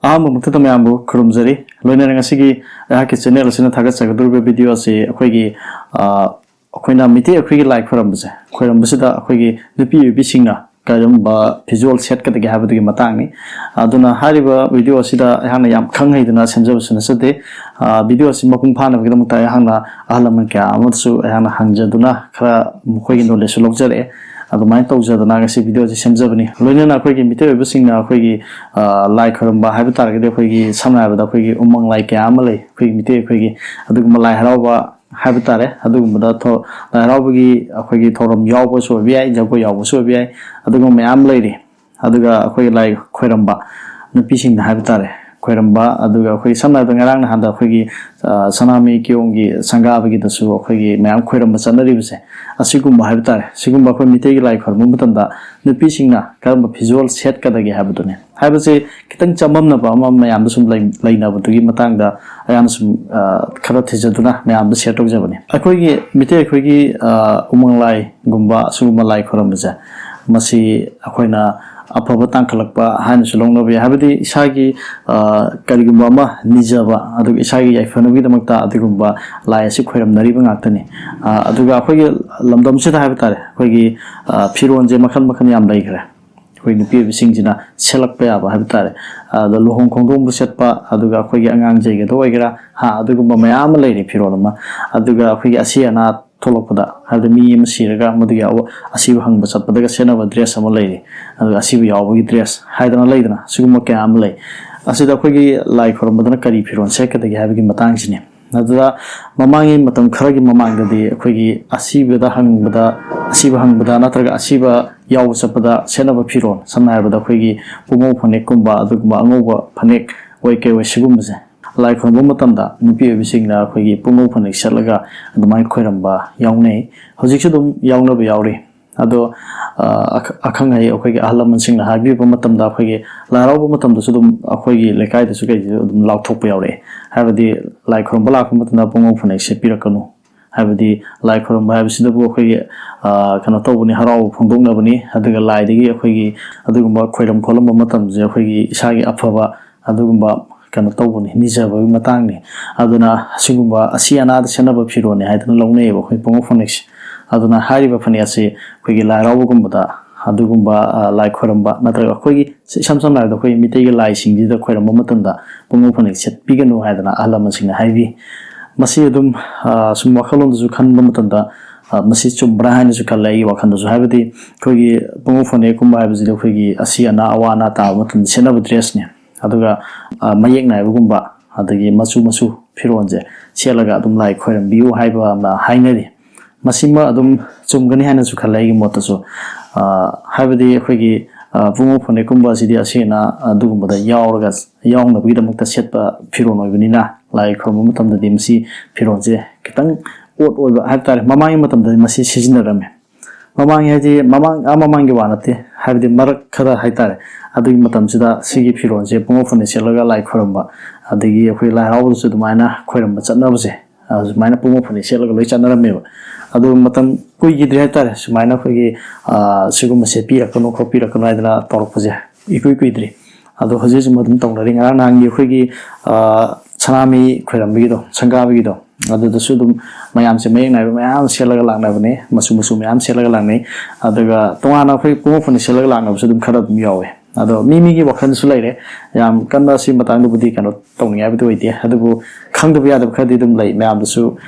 मुक्तम ma'am खुरुमजरी loner की channel से थागदूब video से अखोना मिटे अखोगी लाइ खुरमसे खुरमबसीद अखोगी नुपी उबीसिंगना करुंबा फिजुअल सेटकदगे हाबदुगी मतांगनी अदुना हारिबा वीडियो असिदा यहांना याम खंगैदना सेमजबसुना सदे वीडियो असि मपुंग फानबगदमता यहांना अहलमन क्या अमसु यहांना हंगजदुना खरा मखोगी नॉलेज लौजरे अदुमाय तौजदना गसी वीडियो से सेमजबनी लोइनना अखोगी मिटे उबीसिंगना अखोगी लाइ खुरमबा हाबि तारगदे अखोगी समनाबदा अखोगी उमंग लाइ क्या अमा लै अखोगी मिटे अखोगी अदुगुमा लाइ हरावबा हाबि तारे अदुगुमदा लाइ हरावबगी अखोगी थौरम यावबसु बियाय जगो यावबसु बियाय अदुगुम मयाम लैरि अदुगा अखोगी लाइ खुरमबा नुपीसिंगना हाबि तारे खुरमबा अदुगा अखोगी समनाबदा ngarang na handa अखोगी सनामी क्योंगी संगाबगी दसु अखोगी मयाम खुरमबा चनरिबसे असिगुम हाबि तारे सिगुम अखोई मिटेगी लाइ खुरमबा मतंदा नुपीसिंगना करम फिजुअल सेट कदगे हाबदुने हाबसे कितंग चममनबा अमा मयाम सुम लैनाबदुगी मतंगदा अयान सुम खरा थिजदुना मयाम सेट तौजबने अखोगी मिटे अखोगी उमंग लाइ गुम्बा सुगुम लाइ खुरमबसे मसी अखोइना अफब तांखलकपा हाइनसु लौनबे हाबदि इसागी करिगुम्बा अमा निजबा अदुग इसागी याइफनबगिदमक्ता अदुगुम्बा लाइ असि खुरमनरिबा ngaktani अदुगा अखोगी लमदमसिदा हाबि तारे अखोगी फिरोनजे मखन मखन याम लैखरे अखोई नुपी बिसिंगजिना सेलकपा याबा हाबि तारे लुहोंग खोंदोंबु सेटपा अदुगा अखोगी अंगांग जैगदो ओइगरा हा अदुगुम्बा मयाम लैरि फिरोनमा अदुगा अखोगी असि अना थोलकपदा हाबदि मी अमा सिरगा मदुगी असिबु हंगबा चटपदगा सेनबा ड्रेस अमा लैरि अदुगा असिबु यावबगी ड्रेस हाइदना लैदना सिगुम्बा क्या अमा लै असिदा अखोगी लाइ खुरमबदना करी फिरोन सेकदगी हाबगी मतंगसिने अदुदा ममांगी मतम खरगी ममांगदि अखोगी असिबदा हंगबदा नत्रगा असिबा याव चपदा सेनबा फिरोन समना हाबदा अखोगी पुंगौ फनेककुंबा अदुगुम्बा अंगौबा फनेक ओइ के ओइ सिगुम्बसे लाइ खुरमबा मतमदा नुपी बिसिंगना अखोगी पुंगौ फनेक सेलगा अदुमाय खुरमबा यावनै हौजिकसु दुम यावनबा यावरि अदो अखंगै अखोगी अहलमनसिंगना हाबिबा मतमदा अखोगी लारावबा मतमदसु दुम अखोगी लेकायदसु कैजि दुम लाउथोकपा यावरे हाबदि लाइ खुरमबा लाखु मतमदा पुंगौ फनेक से पिरकनु हाबदि लाइ खुरमबा हाबसिदबु अखोगी कनो तौबनि हराव फोंदोंनबनि अदुगा लाइदगी अखोगी अदुगुम्बा खुरम खोलम मतमजे अखोगी इसागी अफबा अदुगुम्बा कनो तौबनि निजबगी मतंगनि अदुना सिगुम्बा असि अनाद सेनबा फिरोने हाइदना लौनेबा अखोई पुंगौ फनेक अदुना हारिबा फनेसे अखोगी लाइरावबगुम्बदा अदुगुम्बा लाइ खुरमबा नत्रगा अखोगी सम समनायदा अखोई मिटेगी लाइ सिंगजिदा खुरमबा मतंदा पुंगौ फनेक सेट पिगनु हाइदना अहलमनसिंगना हाइबि मसी अदुम सुम वखलोंदसु खनबा मतंदा मसी चुम्ब्रा हाइनसु खल्लै वखंदसु हाइबदि अखोगी पुंगौ फनेककुम्बा हाइबजिदा अखोगी असि अना अवाना ता मतंदा सेनबा ड्रेसने अदुगा मयेक नायबगुम्बा अदगी मचु मचु फिरोनजे सेलगा अदुम लाइ खुरमबियु हाइबा अमना हाइनरि मसिमा अदुम चुमगनि हाइनसु खल्लै मोतसु हाइबदि अखोगी पुंगौ फनेककुम्बा सिदि असिना अदुगुम्बदा यावरगा यावनबगिदमक्ता सेटपा फिरोन ओइबनिना लाइ खुरमबा मतमददि मसी फिरोनजे खितंग ओट ओइबा हाइबतारे ममांगी मतमददि मसी सिजिनरमे ममांगी हाइदि ममांगी वानते हाइबदि मरक खरा हाइतारे अदुगी मतमसिदा सिगी फिरोनजे पुंगौ फने सेलगा लाइ खुरमबा अदगी अखोई लाइ हरावदसु दुमाइना खुरमबा चटनबसे सुमाइना पुंगौ फने सेलगा लोइ चटनरमेबा अदु मतम कुइगिद्रि हाइतारे सुमाइना अखोगी सिगुमसे पिरकनो खोपिरकनो हाइदना तौरपजे इकुइद्रि अदु हजिजु मदुम तौनरि ngarang nangi अखोगी सनामी खुरमबगिदो संगाबगिदो अदुदसु दुम मयामसे मयेक नाइबा मयाम सेलगा लांनाबने मसु मसु मयाम सेलगा लांनै अदुगा तोंगाना अखोई पुंगौ फने सेलगा लांनाबसु दुम खरा दुम यावे अदो मीमीगी वखनसु लैरे याम कन्ना सि मतंगदुबुदि कनो तौनियाबदि ओइदे अदुबु खंगदबु यादब खदि दुम लै मयामदसु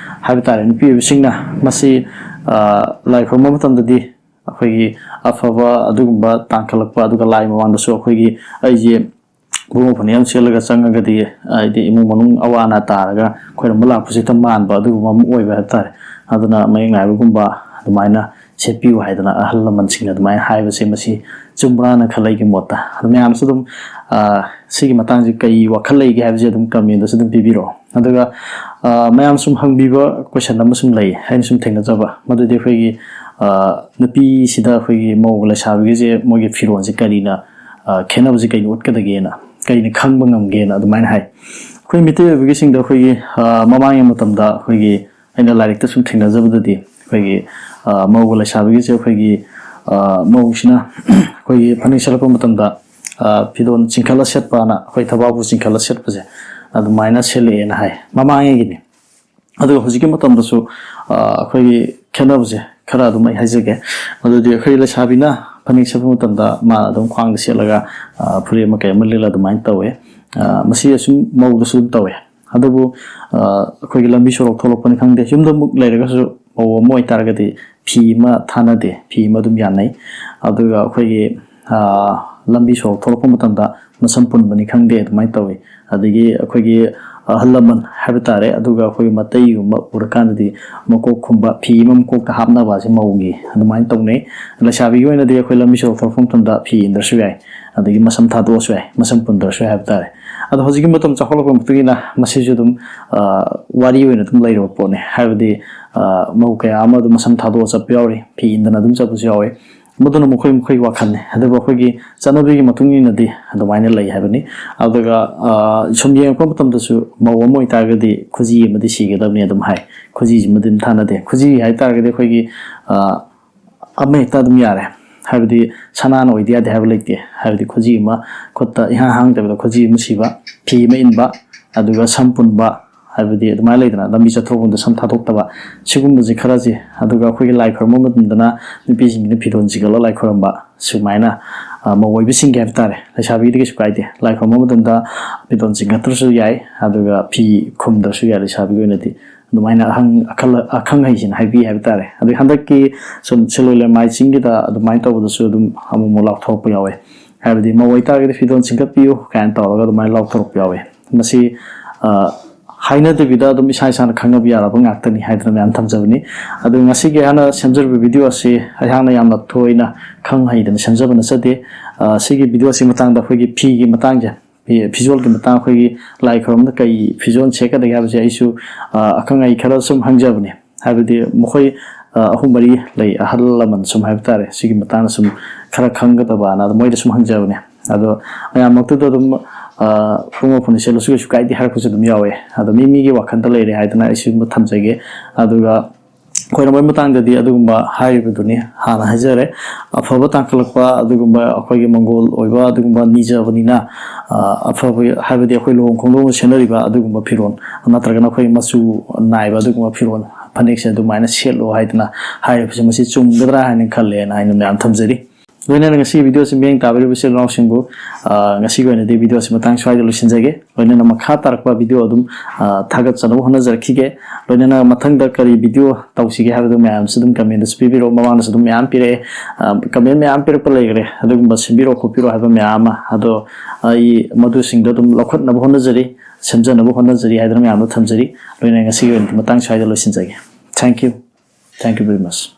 हाबितारे नुपी बिसिंगना मसी लाइ खुरमबा मतंददि अखोगी अफबा अदुगुम्बा तांखलकपा अदुगा लाइ मवांदसु अखोगी अइजे पुंगौ फने याम सेलगा चंगगदि आइदि इमु मनुंग अवाना तारगा खुरमबा लाखपुसिता मानबा अदुगुम्बा ओइबा हाबितारे अदुना मयेक नाइबगुम्बा अदुमाइना सेपिउ हाइदना अहलमनसिंगना अदुमाइना हाइबसे मसी चुम्ब्राना खलैगी मोता मयामसु दुम सिगी मतंगजे कई वखलैगे हाइबजे दुम कमेंटदसु दुम पिबिरो अदुगा मयाम सुम हंगबिबा क्वेश्चन अमा सुम लै हाइन सुम थेंगजबा मदुदि अखोगी नुपी सिदा अखोगी मौगला साबगिजे मोगे फिरोनजे करीना खेनबजे कई उटकदगेना कईना खंगबा ngamgeना अदुमाइना हाइ अखोई मिटे बिगिसिंगदा अखोगी ममांगी मतमदा अखोगी आइना लाइरिकता सुम थेंगजबददि अखोगी मौगला साबगिजे अखोगी मौसिना अखोगी फने सेलपा मतमदा ꯐꯤꯗꯣꯟ ꯆꯤꯡꯈꯠꯂ ꯁꯦꯠꯄꯅ ꯑꯩꯈꯣꯏ ꯊꯕꯥꯛꯄꯨ ꯆꯤꯡꯈꯠꯂ ꯁꯦꯠꯄꯁꯦ ꯑꯗꯨꯃꯥꯏꯅ ꯁꯦꯠꯂꯛꯑꯦꯅ ꯍꯥꯏ ꯃꯃꯥꯡꯉꯩꯒꯤꯅꯤ ꯑꯗꯨꯒ ꯍꯧꯖꯤꯛꯀꯤ ꯃꯇꯝꯗꯁꯨ ꯑꯩꯈꯣꯏꯒꯤ ꯈꯦꯠꯅꯕꯁꯦ ꯈꯔ ꯑꯗꯨꯝ ꯑꯩ ꯍꯥꯏꯖꯒꯦ ꯃꯗꯨꯗꯤ ꯑꯩꯈꯣꯏ ꯂꯩꯁꯥꯕꯤꯅ ꯐꯅꯦꯛ ꯁꯦꯠꯄ ꯃꯇꯝꯗ ꯃꯥꯅ ꯑꯗꯨꯝ ꯈ꯭ꯋꯥꯡꯗ ꯁꯦꯠꯂꯒ ꯐꯨꯔꯤꯠ ꯑꯃ ꯀꯩ ꯑꯃ ꯂꯤꯠꯂ ꯑꯗꯨꯃꯥꯏꯅ ꯇꯧꯋꯦ ꯃꯁꯤ ꯑꯁꯨꯝ ꯃꯧꯗꯁꯨ ꯑꯗꯨꯝ ꯇꯧꯋꯦ ꯑꯗꯨꯕꯨ ꯑꯩꯈꯣꯏꯒꯤ ꯂꯝꯕꯤ ꯁꯣꯔꯣꯛ ꯊꯣꯛꯂꯛꯄꯅꯤ ꯈꯪꯗꯦ ꯌꯨꯝꯗ ꯑꯃꯨꯛ ꯂꯩꯔꯒꯁꯨ ꯃꯧ ꯑꯃ ꯑꯣꯏꯇꯥꯔꯒꯗꯤ ꯐꯤ ꯑꯃ ꯊꯥꯅꯗꯦ ꯐꯤ ꯑꯃ ꯑꯗꯨꯝ ꯌꯥꯟꯅꯩ ꯑꯗꯨꯒ ꯑꯩꯈꯣꯏꯒꯤ ꯂꯝꯕꯤ ꯁꯣꯔꯣꯛ ꯊꯣꯛꯂꯛꯄ ꯃꯇꯝꯗ ꯃꯁꯝ ꯄꯨꯟꯕꯅꯤ ꯈꯪꯗꯦ ꯑꯗꯨꯃꯥꯏꯅ ꯇꯧꯋꯤ ꯑꯗꯒꯤ ꯑꯩꯈꯣꯏꯒꯤ ꯑꯍꯜ ꯂꯃꯟ ꯍꯥꯏꯕ ꯇꯥꯔꯦ ꯑꯗꯨꯒ ꯑꯩꯈꯣꯏꯒꯤ ꯃꯇꯩꯒꯨꯝꯕ ꯎꯔꯀꯥꯟꯗꯗꯤ ꯃꯀꯣꯛꯀꯨꯝꯕ ꯐꯤ ꯑꯃ ꯃꯀꯣꯛꯇ ꯍꯥꯞꯅꯕ ꯑꯁꯤ ꯃꯧꯒꯤ ꯑꯗꯨꯃꯥꯏꯅ ꯇꯧꯅꯩ ꯂꯩꯁꯥꯕꯤꯒꯤ ꯑꯣꯏꯅꯗꯤ ꯑꯩꯈꯣꯏ ꯂꯝꯕꯤ ꯁꯣꯔꯣꯛ ꯊꯣꯛꯂꯛꯄ ꯃꯇꯝꯗ ꯐꯤ ꯏꯟꯗ꯭ꯔꯁꯨ ꯌꯥꯏ ꯑꯗꯒꯤ ꯃꯁꯝ ꯊꯥꯗꯣꯛꯑꯁꯨ ꯌꯥꯏ ꯃꯁꯝ ꯄꯨꯟꯗ꯭ꯔꯁꯨ ꯌꯥꯏ ꯍꯥꯏꯕ ꯇꯥꯔꯦ ꯑꯗꯣ ꯍꯧꯖꯤꯛꯀꯤ ꯃꯇꯝ ꯆꯥꯎꯈꯠꯂꯛꯄ ꯃꯇꯨꯡ ꯏꯟꯅ ꯃꯁꯤꯁꯨ ꯑꯗꯨꯝ ꯋꯥꯔꯤ ꯑꯣꯏꯅ ꯑꯗꯨꯝ ꯂꯩꯔꯕ ꯄꯣꯠꯅꯤ ꯍꯥꯏꯕꯗꯤ ꯃꯧ ꯀꯌꯥ ꯑꯃ ꯑꯗꯨꯝ ꯃꯁꯝ ꯊꯥꯗꯣꯛꯑ ꯆꯠꯄ ꯌꯥꯎꯔꯤ ꯐꯤ ꯏꯟꯗꯅ ꯑꯗꯨꯝ ꯆꯠꯄꯁꯨ ꯌꯥꯎꯋꯤ ꯃꯗꯨꯅ ꯃꯈꯣꯏꯒꯤ ꯋꯥꯈꯜꯅꯤ ꯑꯗꯨꯕꯨ ꯑꯩꯈꯣꯏꯒꯤ ꯆꯠꯅꯕꯤꯒꯤ ꯃꯇꯨꯡ ꯏꯟꯅꯗꯤ ꯑꯗꯨꯃꯥꯏꯅ ꯂꯩ ꯍꯥꯏꯕꯅꯤ ꯑꯗꯨꯒ ꯁꯨꯝ ꯌꯦꯡꯉꯛꯄ ꯃꯇꯝꯗꯁꯨ ꯃꯧ ꯑꯃ ꯑꯣꯏꯇꯥꯔꯒꯗꯤ ꯈꯨꯖꯤ ꯑꯃꯗꯤ ꯁꯤꯒꯗꯕꯅꯤ ꯑꯗꯨꯝ ꯍꯥꯏ ꯈꯨꯖꯤꯁꯤꯃꯗꯤ ꯑꯗꯨꯝ ꯊꯥꯅꯗꯦ ꯈꯨꯖꯤ ꯍꯥꯏꯇꯥꯔꯒꯗꯤ ꯑꯩꯈꯣꯏꯒꯤ ꯑꯃ ꯍꯦꯛꯇ ꯑꯗꯨꯝ ꯌꯥꯔꯦ ꯍꯥꯏꯕꯗꯤ ꯁꯅꯥꯅ ꯑꯣꯏꯗ ꯌꯥꯗꯦ ꯍꯥꯏꯕ ꯂꯩꯇꯦ ꯍꯥꯏꯕꯗꯤ ꯈꯨꯖꯤ ꯑꯃ ꯈꯨꯠꯇ ꯏꯍꯥꯡ ꯍꯥꯡꯗꯕꯤꯗ ꯈꯨꯖꯤ ꯑꯃ ꯁꯤꯕ ꯐꯤ ꯑꯃ ꯏꯟꯕ ꯑꯗꯨꯒ ꯁꯝ ꯄꯨꯟꯕ ꯍꯥꯏꯕꯗꯤ ꯑꯗꯨꯃꯥꯏꯅ ꯂꯩꯗꯅ ꯂꯝꯕꯤ ꯆꯠꯊꯣꯛꯄꯗ ꯁꯝ ꯊꯥꯗꯣꯛꯇꯕ ꯁꯤꯒꯨꯝꯕꯁꯤ ꯈꯔꯁꯤ ꯑꯗꯨꯒ ꯑꯩꯈꯣꯏꯒꯤ ꯂꯥꯏ ꯈꯨꯔꯨꯝꯕ ꯃꯇꯝꯗꯅ ꯅꯨꯄꯤꯁꯤꯡꯒꯤꯅ ꯐꯤꯔꯣꯜ ꯆꯤꯡꯈꯠꯂ ꯂꯥꯏ ꯈꯨꯔꯨꯝꯕ ꯁꯨꯃꯥꯏꯅ ꯃꯧ ꯑꯣꯏꯕꯁꯤꯡꯒꯤ ꯍꯥꯏꯕ ꯇꯥꯔꯦ ꯂꯩꯁꯥꯕꯤꯒꯤꯗꯤ ꯀꯩꯁꯨ ꯀꯥꯏꯗꯦ ꯂꯥꯏ ꯈꯨꯔꯨꯝꯕ ꯃꯇꯝꯗ ꯐꯤꯔꯣꯜ ꯆꯤꯡꯈꯠꯇ꯭ꯔꯁꯨ ꯌꯥꯏ ꯑꯗꯨꯒ ꯐꯤ ꯈꯨꯝꯗ꯭ꯔꯁꯨ ꯌꯥꯏ ꯂꯩꯁꯥꯕꯤꯒꯤ ꯑꯣꯏꯅꯗꯤ ꯑꯗꯨꯃꯥꯏꯅ ꯑꯈꯪ ꯑꯍꯩꯁꯤꯅ ꯍꯥꯏꯕꯤ ꯍꯥꯏꯕ ꯇꯥꯔꯦ ꯑꯗꯨꯒ ꯍꯟꯗꯛꯀꯤ ꯁꯨꯝ ꯁꯤꯂꯣꯏ ꯂꯩꯃꯥꯏ ꯆꯤꯡꯒꯤꯗ ꯑꯗꯨꯃꯥꯏꯅ ꯇꯧꯕꯗꯁꯨ ꯑꯗꯨꯝ ꯑꯃꯨꯛ ꯂꯥꯎꯊꯣꯔꯛꯄ ꯌꯥꯎꯋꯦ ꯍꯥꯏꯕꯗꯤ ꯃꯧ ꯑꯣꯏꯇꯥꯔꯒꯗꯤ ꯐꯤꯔꯣꯜ ꯆꯤꯡꯈꯠꯄꯤꯌꯨ ꯀꯥꯏꯅ ꯇꯧꯔꯒ ꯑꯗꯨꯃꯥꯏꯅ ꯂꯥꯎꯊꯣꯔꯛꯄ ꯌꯥꯎꯋꯦ ꯃꯁꯤ ꯍꯥꯏꯅꯗꯕꯤꯗ ꯑꯗum ꯏꯁꯥ ꯏꯁꯥꯅ ꯈꯪꯅꯕ ꯌꯥꯔꯕ ꯉꯥꯛꯇꯅꯤ ꯍꯥꯏꯗꯅ ꯃꯌꯥꯝ ꯊꯝꯖꯕꯅꯤ ꯑꯗꯨ ꯉꯁꯤꯒꯤ ꯑꯩꯍꯥꯛꯅ ꯁꯦꯝꯖꯔꯤꯕ ꯚꯤꯗꯤꯑꯣ ꯑꯁꯤ ꯑꯩꯍꯥꯛꯅ ꯌꯥꯝꯅ ꯊꯣꯏꯅ ꯈꯪ ꯍꯩꯗꯅ ꯁꯦꯝꯖꯕ ꯅꯠꯆꯗꯦ ꯁꯤꯒꯤ ꯚꯤꯗꯤꯑꯣ ꯑꯁꯤ ꯃꯇꯥꯡꯗ ꯑꯩꯈꯣꯏꯒꯤ ꯐꯤꯒꯤ ꯃꯇꯥꯡꯁꯦ ꯐꯤꯖꯣꯜꯒꯤ ꯃꯇꯥꯡ ꯑꯩꯈꯣꯏꯒꯤ ꯂꯥꯏ ꯈꯨꯔꯨꯝꯕꯗ ꯀꯩ ꯐꯤꯖꯣꯜ ꯁꯦꯠꯀꯗꯒꯦ ꯍꯥꯏꯕꯁꯦ ꯑꯩꯁꯨ ꯑꯈꯪ ꯑꯍꯩ ꯈꯔ ꯁꯨꯝ ꯍꯪꯖꯕꯅꯤ ꯍꯥꯏꯕꯗꯤ ꯃꯈꯣꯏ ꯑꯍꯨꯝ ꯃꯔꯤ ꯂꯩ ꯑꯍꯜ ꯂꯃꯟ ꯁꯨꯝ ꯍꯥꯏꯕ ꯇꯥꯔꯦ ꯁꯤꯒꯤ ꯃꯇꯥꯡꯗ ꯁꯨꯝ ꯈꯔ ꯈꯪꯒꯗꯕꯅ ꯑꯗꯨꯝ ꯃꯣꯏꯗ ꯁꯨꯝ ꯍꯪꯖꯕꯅꯦ ꯑꯗꯣ ꯃꯌꯥꯝꯃꯛꯇꯨꯗ ꯑꯗꯨꯝ ꯈꯣꯡꯎꯞ ꯐꯨꯟ ꯁꯦꯠꯂꯁꯨ ꯀꯩꯁꯨ ꯀꯥꯏꯗꯦ ꯍꯥꯏꯔꯛꯄꯁꯨ ꯑꯗꯨꯝ ꯌꯥꯎꯋꯦ ꯑꯗꯣ ꯃꯤꯒꯤ ꯋꯥꯈꯜꯗ ꯂꯩꯔꯦ ꯍꯥꯏꯗꯅ ꯑꯩꯁꯨ ꯊꯝꯖꯒꯦ ꯑꯗꯨꯒ ꯈꯣꯏꯔꯝꯕꯒꯤ ꯃꯇꯥꯡꯗꯗꯤ ꯑꯗꯨꯒꯨꯝꯕ ꯍꯥꯏꯔꯤꯕꯗꯨꯅꯤ ꯍꯥꯟꯅ ꯍꯥꯏꯖꯔꯦ ꯑꯐꯕ ꯇꯥꯡꯈꯠꯂꯛꯄ ꯑꯗꯨꯒꯨꯝꯕ ꯑꯩꯈꯣꯏꯒꯤ ꯃꯪꯒꯣꯜ ꯑꯣꯏꯕ ꯑꯗꯨꯒꯨꯝꯕ ꯅꯤꯖꯕꯅꯤꯅ ꯑꯐꯕ ꯍꯥꯏꯕꯗꯤ ꯑꯩꯈꯣꯏ ꯂꯨꯍꯣꯡ ꯈꯣꯡꯗꯣꯡꯕ ꯁꯦꯠꯅꯔꯤꯕ ꯑꯗꯨꯒꯨꯝꯕ ꯐꯤꯔꯣꯜ ꯅꯠꯇ꯭ꯔꯒꯅ ꯑꯩꯈꯣꯏ ꯃꯆꯨ ꯅꯥꯏꯕ ꯑꯗꯨꯒꯨꯝꯕ ꯐꯤꯔꯣꯜ ꯐꯅꯦꯛꯁꯦ ꯑꯗꯨꯃꯥꯏꯅ ꯁꯦꯠꯂꯣ ꯍꯥꯏꯗꯅ ꯍꯥꯏꯔꯤꯕꯁꯦ ꯃꯁꯤ ꯆꯨꯝꯒꯗ꯭ꯔꯥ ꯍꯥꯏꯅ ꯈꯜꯂꯦꯅ ꯑꯩꯅ ꯃꯌꯥꯝ ꯊꯝꯖꯔꯤ ꯂꯣꯏꯅꯅ ꯉꯁꯤꯒꯤ ꯚꯤꯗꯤꯑꯣꯁꯤ ꯃꯤꯠꯌꯦꯡ ꯇꯥꯕꯤꯔꯤꯕ ꯏꯆꯤꯜ ꯏꯅꯥꯎꯁꯤꯡꯕꯨ ꯉꯁꯤꯒꯤ ꯑꯣꯏꯅꯗꯤ ꯚꯤꯗꯤꯑꯣꯁꯤ ꯃꯇꯥꯡ ꯁ꯭ꯋꯥꯏꯗ ꯂꯣꯏꯁꯤꯟꯖꯒꯦ ꯂꯣꯏꯅꯅ ꯃꯈꯥ ꯇꯥꯔꯛꯄ ꯚꯤꯗꯤꯑꯣ ꯑꯗꯨꯝ ꯊꯥꯒꯠꯆꯅꯕ ꯍꯣꯠꯅꯖꯔꯛꯈꯤꯒꯦ ꯂꯣꯏꯅꯅ ꯃꯊꯪꯗ ꯀꯔꯤ ꯚꯤꯗꯤꯑꯣ ꯇꯧꯁꯤꯒꯦ ꯍꯥꯏꯕꯗꯨ ꯃꯌꯥꯝꯁꯨ ꯑꯗꯨꯝ ꯀꯃꯦꯟꯗꯁꯨ ꯄꯤꯕꯤꯔꯛꯑꯣ ꯃꯃꯥꯡꯗꯁꯨ ꯑꯗꯨꯝ ꯃꯌꯥꯝ ꯄꯤꯔꯛꯑꯦ ꯀꯃꯦꯟ ꯃꯌꯥꯝ ꯄꯤꯔꯛꯄ ꯂꯩꯈ꯭ꯔꯦ ꯑꯗꯨꯒꯨꯝꯕ ꯁꯤꯟꯕꯤꯔꯛꯑꯣ ꯈꯣꯠꯄꯤꯔꯛꯑꯣ ꯍꯥꯏꯕ ꯃꯌꯥꯝ ꯑꯃ ꯑꯗꯣ ꯑꯩ ꯃꯗꯨꯁꯤꯡꯗꯣ ꯑꯗꯨꯝ ꯂꯧꯈꯠꯅꯕ ꯍꯣꯠꯅꯖꯔꯤ ꯁꯦꯝꯖꯅꯕ ꯍꯣꯠꯅꯖꯔꯤ ꯍꯥꯏꯗꯅ ꯃꯌꯥꯝꯗꯣ ꯊꯝꯖꯔꯤ ꯂꯣꯏꯅꯅ ꯉꯁꯤꯒꯤ ꯑꯣꯏꯅꯗꯤ ꯃꯇꯥꯡ ꯁ꯭ꯋꯥꯏꯗ ꯂꯣꯏꯁꯤꯟꯖꯒꯦ ꯊꯦꯡꯛ ꯌꯨ ꯚꯦꯔꯤ ꯃꯆ